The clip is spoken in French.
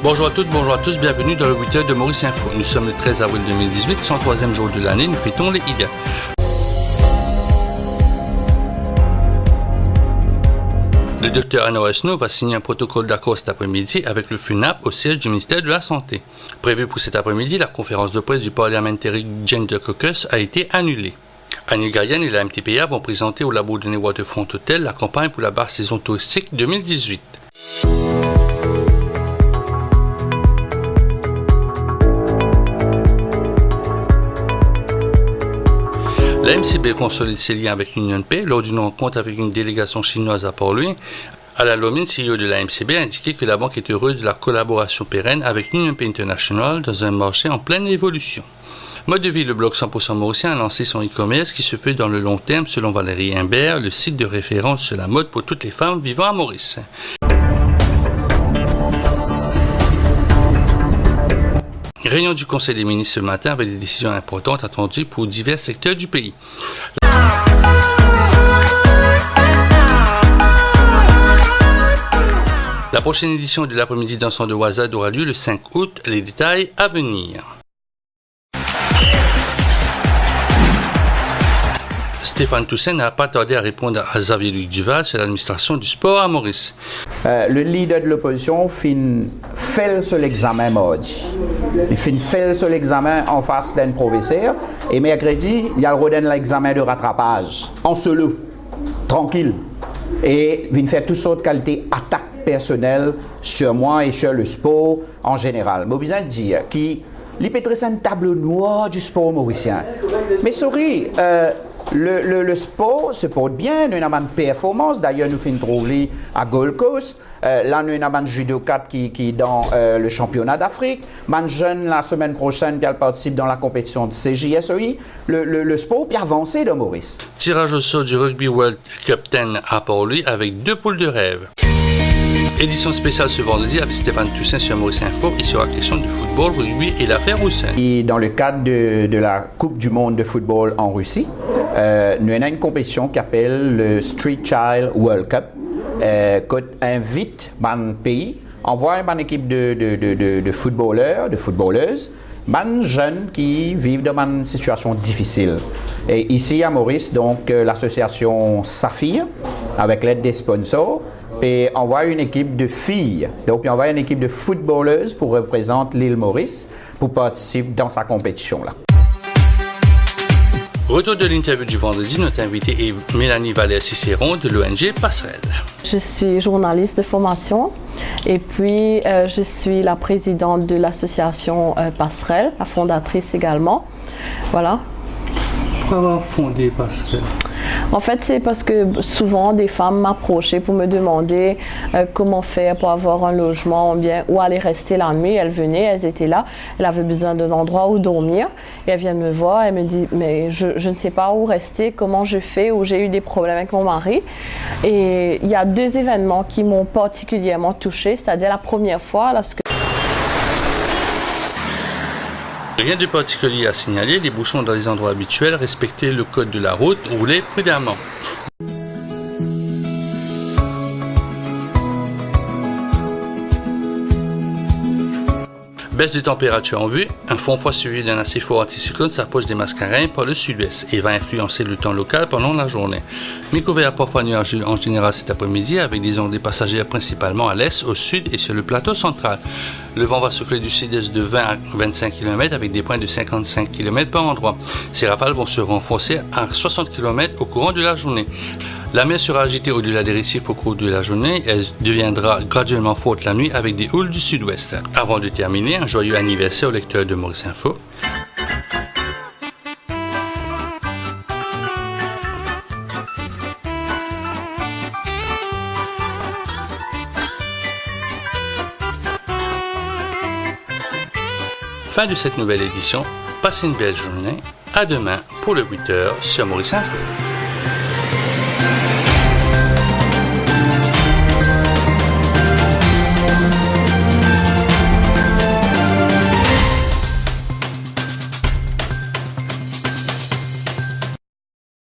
Bonjour à toutes, bonjour à tous, bienvenue dans le 8h de Maurice Info. Nous sommes le 13 avril 2018, 103e jour de l'année, nous fêtons les Ides. Le docteur Anna Esno va signer un protocole d'accord cet après-midi avec le FUNAP au siège du ministère de la Santé. Prévue pour cet après-midi, la conférence de presse du Parliamentary Gender Caucus a été annulée. Anil Gaian et la MTPA vont présenter au labo de Waterfront Hotel la campagne pour la basse saison touristique 2018. La MCB consolide ses liens avec l'UnionPay lors d'une rencontre avec une délégation chinoise à Port-Louis. Alain Lomine, CEO de la MCB, a indiqué que la banque est heureuse de la collaboration pérenne avec l'UnionPay International dans un marché en pleine évolution. Mode de vie, le blog 100% mauricien a lancé son e-commerce qui se fait dans le long terme selon Valérie Imbert, le site de référence sur la mode pour toutes les femmes vivant à Maurice. Réunion du Conseil des ministres ce matin avec des décisions importantes attendues pour divers secteurs du pays. La prochaine édition de l'après-midi dansant de Wazad aura lieu le 5 août. Les détails à venir. Stéphane Toussaint n'a pas tardé à répondre à Xavier-Luc Duval sur l'administration du sport à Maurice. Le leader de l'opposition fait sur l'examen mardi. Il fait sur l'examen en face d'un professeur et mercredi, il y a l'examen de rattrapage en solo, tranquille. Et il fait toutes sortes de qualités attaques personnelles sur moi et sur le sport en général. Mais besoin de dire qu'il est un tableau noir du sport mauricien. Mais sorry, le sport se porte bien, nous avons une performance, d'ailleurs nous faisons trouver à Gold Coast, là nous avons un judokat qui est dans le championnat d'Afrique, man jeune la semaine prochaine qui participe dans la compétition de CJSOI, le sport peut avancer de Maurice. Tirage au sort du Rugby World Cup 10 à Port-Louis avec 2 poules de rêve. Édition spéciale ce vendredi avec Stéphane Toussaint sur Maurice Info. Il sera question du football, rugby et l'affaire Roussel. Et dans le cadre de la Coupe du monde de football en Russie, nous avons une compétition qui s'appelle le Street Child World Cup, qui invite un pays, envoie une équipe de footballeurs, de footballeuses, des jeunes qui vivent dans une situation difficile. Et ici à Maurice, donc l'association Saphir, avec l'aide des sponsors, et envoie une équipe de filles, donc on envoie une équipe de footballeuses pour représenter l'île Maurice pour participer dans sa compétition-là. Retour de l'interview du vendredi, notre invitée est Mélanie Valère-Cicéron de l'ONG Passerelle. Je suis journaliste de formation et puis je suis la présidente de l'association Passerelle, la fondatrice également. Voilà. Pourquoi avoir fondé Passerelle? En fait, c'est parce que souvent des femmes m'approchaient pour me demander comment faire pour avoir un logement, bien où aller rester la nuit. Elles venaient, elles étaient là, elles avaient besoin d'un endroit où dormir. Et elles viennent me voir, elles me disent mais je ne sais pas où rester, comment je fais, ou j'ai eu des problèmes avec mon mari. Et il y a 2 événements qui m'ont particulièrement touchée, c'est-à-dire la première fois lorsque... Rien de particulier à signaler, les bouchons dans les endroits habituels, respecter le code de la route, rouler prudemment. Baisse de température en vue, un front froid suivi d'un assez fort anticyclone s'approche des Mascareignes par le sud-ouest et va influencer le temps local pendant la journée. Mi-couvert parfois nuageux en général cet après-midi avec des ondées passagères principalement à l'est, au sud et sur le plateau central. Le vent va souffler du sud-est de 20 à 25 km avec des pointes de 55 km par endroit. Ces rafales vont se renforcer à 60 km au courant de la journée. La mer sera agitée au-delà des récifs au cours de la journée. Elle deviendra graduellement forte la nuit avec des houles du sud-ouest. Avant de terminer, un joyeux anniversaire au lecteur de Maurice Info. Fin de cette nouvelle édition. Passez une belle journée. À demain pour le 8h sur Maurice Info.